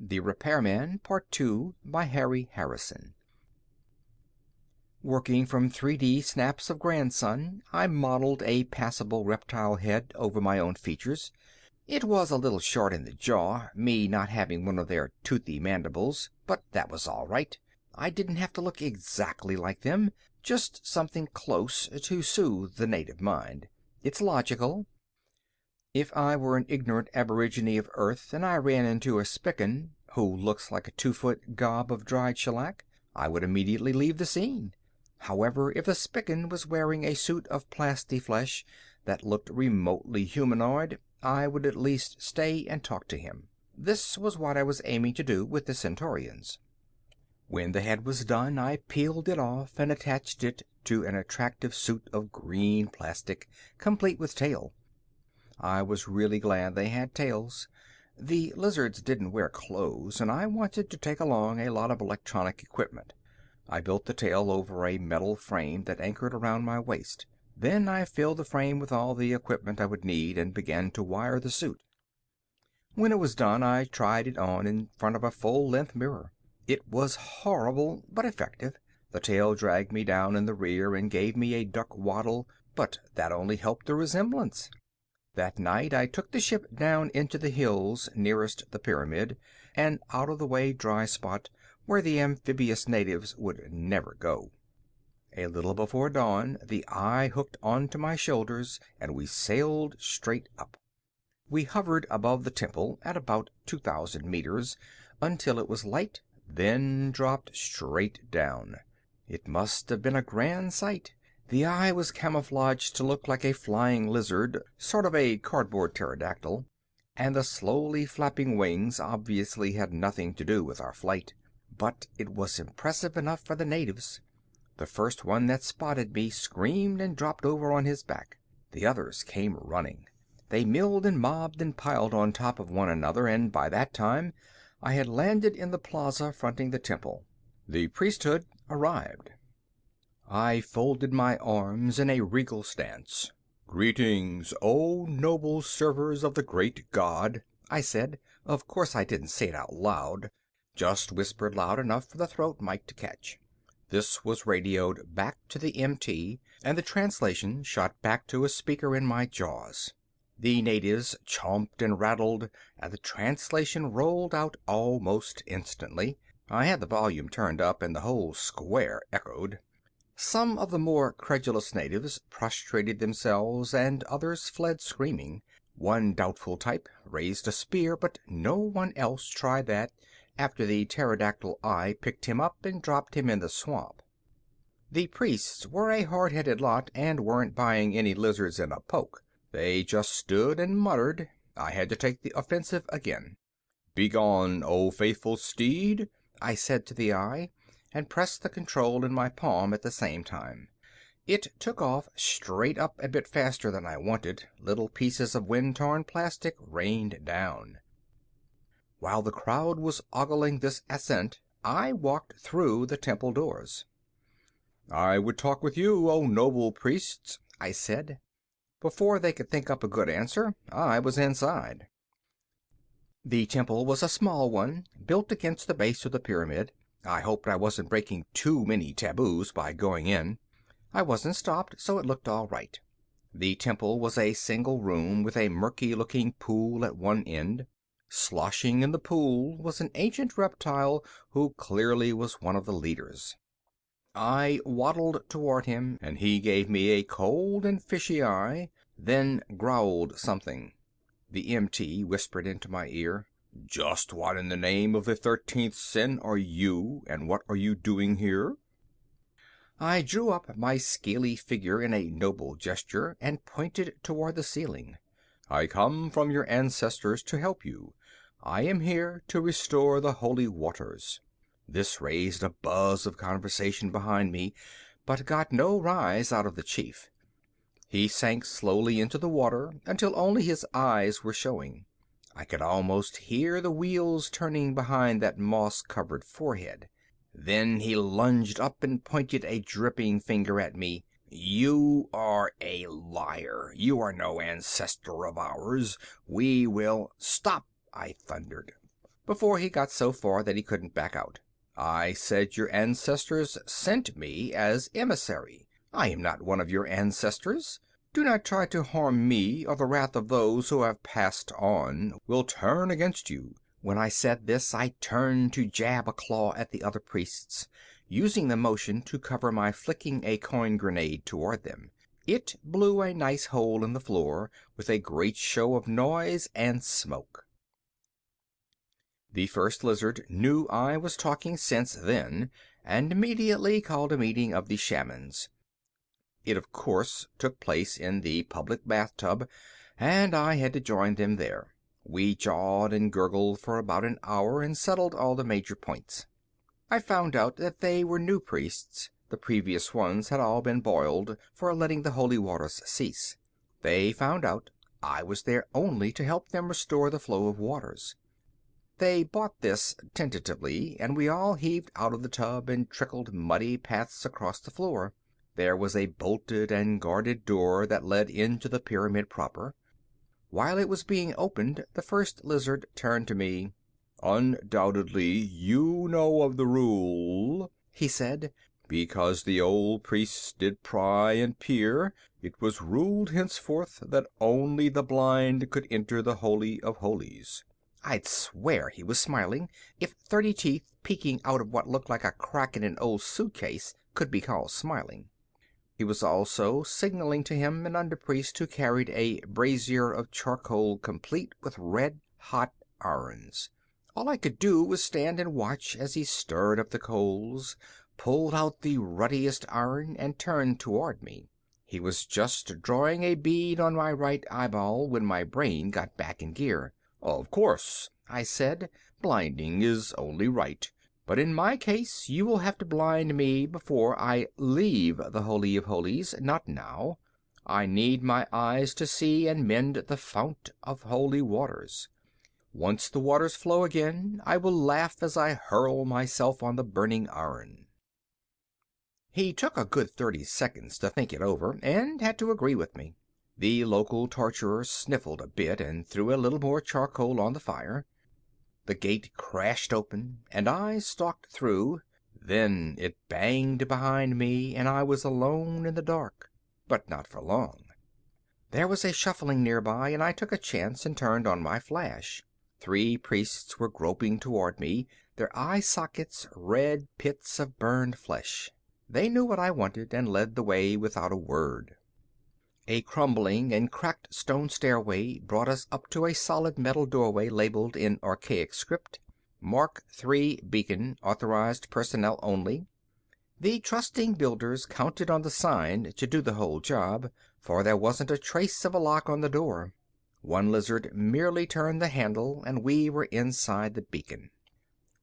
The Repairman, Part 2, by Harry Harrison. Working from 3D snaps of Grandson, I modeled a passable reptile head over my own features. It was a little short in the jaw, me not having one of their toothy mandibles, but that was all right. I didn't have to look exactly like them, just something close to soothe the native mind. It's logical. If I were an ignorant aborigine of Earth and I ran into a Spican who looks like a 2-foot gob of dried shellac, I would immediately leave the scene. However, if the Spican was wearing a suit of plastiflesh that looked remotely humanoid, I would at least stay and talk to him. This was what I was aiming to do with the Centaurians. When the head was done, I peeled it off and attached it to an attractive suit of green plastic, complete with tail. I was really glad they had tails. The lizards didn't wear clothes, and I wanted to take along a lot of electronic equipment. I built the tail over a metal frame that anchored around my waist. Then I filled the frame with all the equipment I would need and began to wire the suit. When it was done, I tried it on in front of a full-length mirror. It was horrible, but effective. The tail dragged me down in the rear and gave me a duck waddle, but that only helped the resemblance. That night I took the ship down into the hills nearest the pyramid, an out-of-the-way dry spot where the amphibious natives would never go. A little before dawn, the eye hooked onto my shoulders and we sailed straight up. We hovered above the temple at about 2,000 meters until it was light, then dropped straight down. It must have been a grand sight. The eye was camouflaged to look like a flying lizard, sort of a cardboard pterodactyl, and the slowly flapping wings obviously had nothing to do with our flight. But it was impressive enough for the natives. The first one that spotted me screamed and dropped over on his back. The others came running. They milled and mobbed and piled on top of one another, and by that time I had landed in the plaza fronting the temple. The priesthood arrived. I folded my arms in a regal stance. "Greetings, O noble servers of the great God," I said. Of course I didn't say it out loud, just whispered loud enough for the throat mic to catch. This was radioed back to the MT, and the translation shot back to a speaker in my jaws. The natives chomped and rattled, and the translation rolled out almost instantly. I had the volume turned up, and the whole square echoed. Some of the more credulous natives prostrated themselves and others fled screaming. One doubtful type raised a spear, but no one else tried that after the pterodactyl eye picked him up and dropped him in the swamp. The priests were a hard-headed lot and weren't buying any lizards in a poke. They just stood and muttered. I had to take the offensive again. "Begone, O faithful steed," I said to the eye, and pressed the control in my palm at the same time. It took off straight up a bit faster than I wanted. Little pieces of wind-torn plastic rained down. While the crowd was ogling this ascent, I walked through the temple doors. "I would talk with you, O noble priests," I said. Before they could think up a good answer, I was inside. The temple was a small one, built against the base of the pyramid. I hoped I wasn't breaking too many taboos by going in. I wasn't stopped, so it looked all right. The temple was a single room with a murky-looking pool at one end. Sloshing in the pool was an ancient reptile who clearly was one of the leaders. I waddled toward him, and he gave me a cold and fishy eye, then growled something. The MT whispered into my ear, "Just what in the name of the 13th sin are you, and what are you doing here?" I drew up my scaly figure in a noble gesture and pointed toward the ceiling. "I come from your ancestors to help you. I am here to restore the holy waters." This raised a buzz of conversation behind me, but got no rise out of the chief. He sank slowly into the water until only his eyes were showing. I could almost hear the wheels turning behind that moss-covered forehead. Then he lunged up and pointed a dripping finger at me. "You are a liar. You are no ancestor of ours. We will—" "Stop!" I thundered. before he got so far that he couldn't back out. I said your ancestors sent me as emissary. I am not one of your ancestors. Do not try to harm me, or the wrath of those who have passed on will turn against you." When I said this, I turned to jab a claw at the other priests, using the motion to cover my flicking a coin grenade toward them. It blew a nice hole in the floor with a great show of noise and smoke. The First Lizard knew I was talking sense then, and immediately called a meeting of the shamans. It, of course, took place in the public bathtub, and I had to join them there. We jawed and gurgled for about an hour and settled all the major points. I found out that they were new priests. The previous ones had all been boiled for letting the holy waters cease. They found out I was there only to help them restore the flow of waters. They bought this tentatively, and we all heaved out of the tub and trickled muddy paths across the floor. There was a bolted and guarded door that led into the pyramid proper. While it was being opened, the First Lizard turned to me. "Undoubtedly you know of the rule," he said. "Because the old priests did pry and peer, it was ruled henceforth that only the blind could enter the Holy of Holies." I'd swear he was smiling, if 30 teeth peeking out of what looked like a crack in an old suitcase could be called smiling. He was also signaling to him an underpriest who carried a brazier of charcoal complete with red-hot irons. All I could do was stand and watch as he stirred up the coals, pulled out the ruddiest iron, and turned toward me. He was just drawing a bead on my right eyeball when my brain got back in gear. "Of course," I said, "blinding is only right. But in my case, you will have to blind me before I leave the Holy of Holies, not now. I need my eyes to see and mend the fount of holy waters. Once the waters flow again, I will laugh as I hurl myself on the burning iron." He took a good 30 seconds to think it over, and had to agree with me. The local torturer sniffled a bit and threw a little more charcoal on the fire. The gate crashed open, and I stalked through. Then it banged behind me, and I was alone in the dark. But not for long. There was a shuffling nearby, and I took a chance and turned on my flash. 3 priests were groping toward me, their eye sockets red pits of burned flesh. They knew what I wanted and led the way without a word. A crumbling and cracked stone stairway brought us up to a solid metal doorway labeled in archaic script, "Mark III Beacon, authorized personnel only." The trusting builders counted on the sign to do the whole job, for there wasn't a trace of a lock on the door. One lizard merely turned the handle and we were inside the beacon.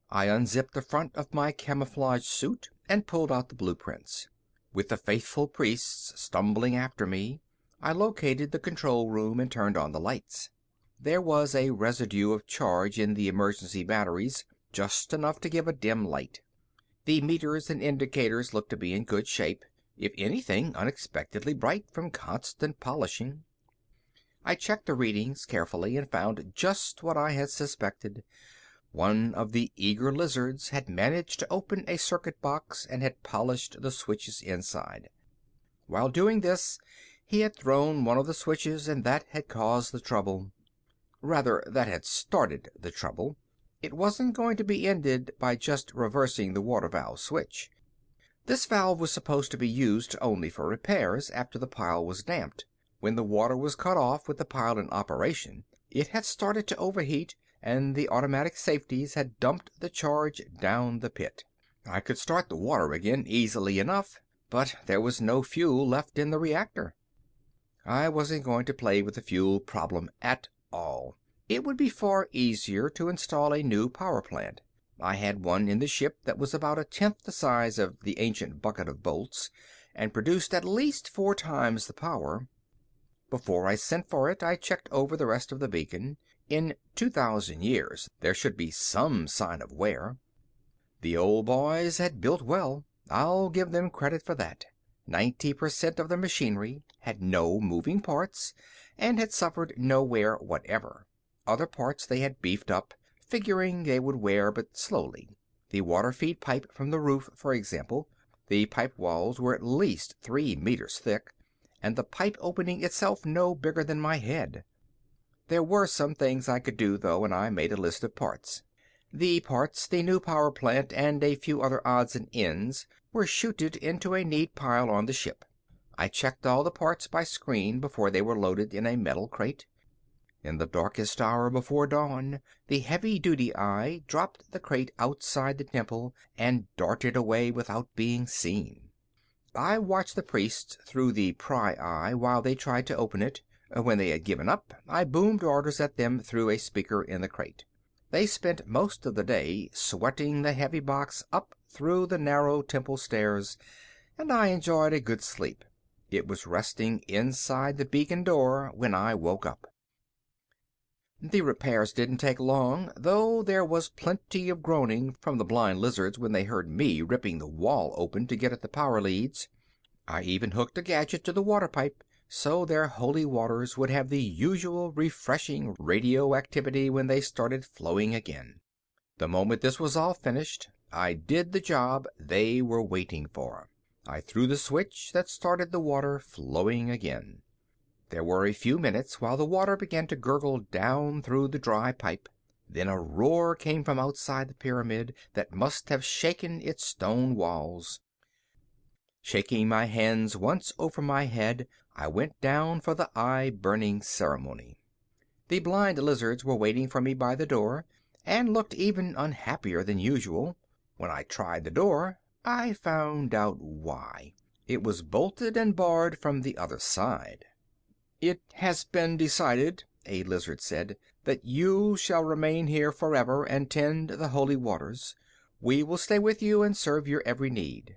I unzipped the front of my camouflage suit and pulled out the blueprints. With the faithful priests stumbling after me, I located the control room and turned on the lights. There was a residue of charge in the emergency batteries, just enough to give a dim light. The meters and indicators looked to be in good shape, if anything unexpectedly bright from constant polishing. I checked the readings carefully and found just what I had suspected. One of the eager lizards had managed to open a circuit box and had polished the switches inside. While doing this, he had thrown one of the switches, and that had caused the trouble. Rather, that had started the trouble. It wasn't going to be ended by just reversing the water valve switch. This valve was supposed to be used only for repairs after the pile was damped. When the water was cut off with the pile in operation, it had started to overheat, and the automatic safeties had dumped the charge down the pit. I could start the water again easily enough, but there was no fuel left in the reactor. I wasn't going to play with the fuel problem at all. It would be far easier to install a new power plant. I had one in the ship that was about 1/10 the size of the ancient bucket of bolts, and produced at least 4 times the power. Before I sent for it, I checked over the rest of the beacon. In 2,000 years, there should be some sign of wear. The old boys had built well. I'll give them credit for that. 90% of the machinery had no moving parts and had suffered no wear whatever. Other parts they had beefed up, figuring they would wear, but slowly. The water feed pipe from the roof, for example. The pipe walls were at least 3 meters thick, and the pipe opening itself no bigger than my head. There were some things I could do, though, and I made a list of parts. The parts, the new power plant, and a few other odds and ends were chuted into a neat pile on the ship. I checked all the parts by screen before they were loaded in a metal crate. In the darkest hour before dawn, the heavy-duty eye dropped the crate outside the temple and darted away without being seen. I watched the priests through the pry eye while they tried to open it. When they had given up, I boomed orders at them through a speaker in the crate. They spent most of the day sweating the heavy box up through the narrow temple stairs, and I enjoyed a good sleep. It was resting inside the beacon door when I woke up. The repairs didn't take long, though there was plenty of groaning from the blind lizards when they heard me ripping the wall open to get at the power leads. I even hooked a gadget to the water pipe, so their holy waters would have the usual refreshing radioactivity when they started flowing again. The moment this was all finished, I did the job they were waiting for. I threw the switch that started the water flowing again. There were a few minutes while the water began to gurgle down through the dry pipe. Then a roar came from outside the pyramid that must have shaken its stone walls. Shaking my hands once over my head, I went down for the eye-burning ceremony. The blind lizards were waiting for me by the door, and looked even unhappier than usual. When I tried the door, I found out why. It was bolted and barred from the other side. "It has been decided," a lizard said, "that you shall remain here forever and tend the holy waters. We will stay with you and serve your every need."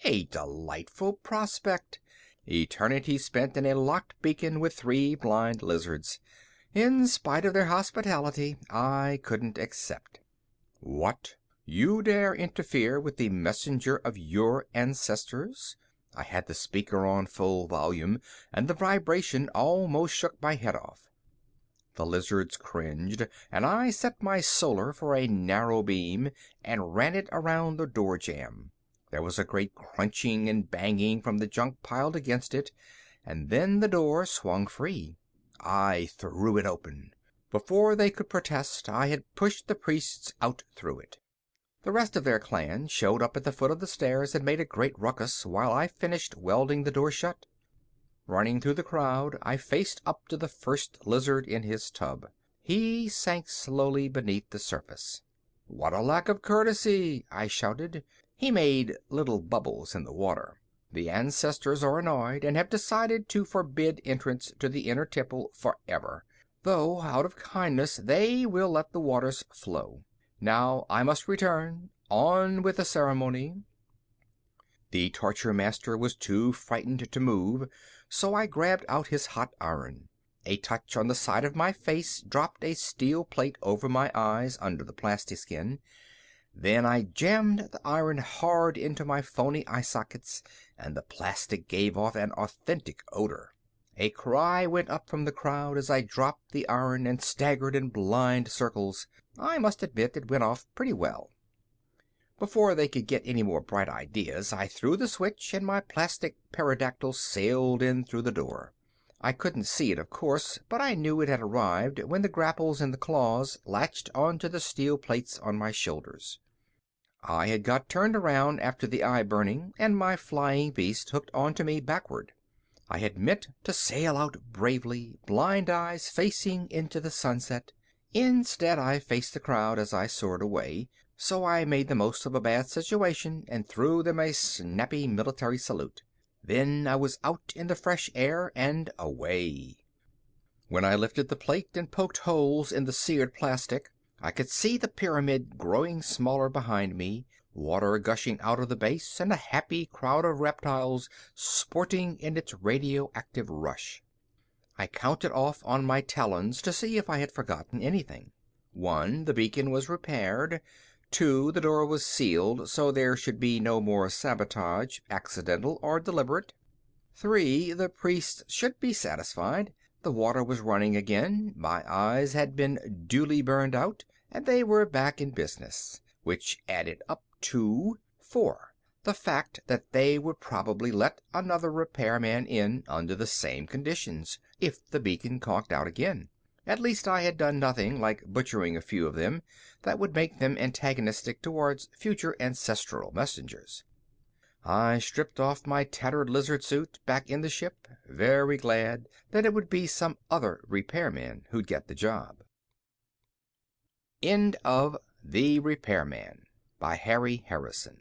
A delightful prospect. Eternity spent in a locked beacon with 3 blind lizards. In spite of their hospitality, I couldn't accept. "What? You dare interfere with the messenger of your ancestors?" I had the speaker on full volume, and the vibration almost shook my head off. The lizards cringed, and I set my solar for a narrow beam and ran it around the door jamb. There was a great crunching and banging from the junk piled against it, and then the door swung free. I threw it open. Before they could protest, I had pushed the priests out through it. The rest of their clan showed up at the foot of the stairs and made a great ruckus while I finished welding the door shut. Running through the crowd, I faced up to the first lizard in his tub. He sank slowly beneath the surface. "What a lack of courtesy!" I shouted. He made little bubbles in the water. "The ancestors are annoyed and have decided to forbid entrance to the inner temple forever, though out of kindness they will let the waters flow. Now I must return. On with the ceremony." The torture master was too frightened to move, so I grabbed out his hot iron. A touch on the side of my face dropped a steel plate over my eyes under the plastiskin. Then I jammed the iron hard into my phony eye sockets, and the plastic gave off an authentic odor. A cry went up from the crowd as I dropped the iron and staggered in blind circles. I must admit it went off pretty well. Before they could get any more bright ideas, I threw the switch and my plastic pterodactyl sailed in through the door. I couldn't see it, of course, but I knew it had arrived when the grapples in the claws latched onto the steel plates on my shoulders. I had got turned around after the eye burning, and my flying beast hooked onto me backward. I had meant to sail out bravely, blind eyes facing into the sunset. Instead, I faced the crowd as I soared away, so I made the most of a bad situation and threw them a snappy military salute. Then I was out in the fresh air and away. When I lifted the plate and poked holes in the seared plastic, I could see the pyramid growing smaller behind me, water gushing out of the base, and a happy crowd of reptiles sporting in its radioactive rush. I counted off on my talons to see if I had forgotten anything. 1, the beacon was repaired. 2, the door was sealed, so there should be no more sabotage, accidental or deliberate. 3, the priests should be satisfied. The water was running again, my eyes had been duly burned out, and they were back in business. Which added up to 4. The fact that they would probably let another repairman in under the same conditions, if the beacon conked out again. At least I had done nothing, like butchering a few of them, that would make them antagonistic towards future ancestral messengers. I stripped off my tattered lizard suit back in the ship, very glad that it would be some other repairman who'd get the job. End of The Repairman by Harry Harrison.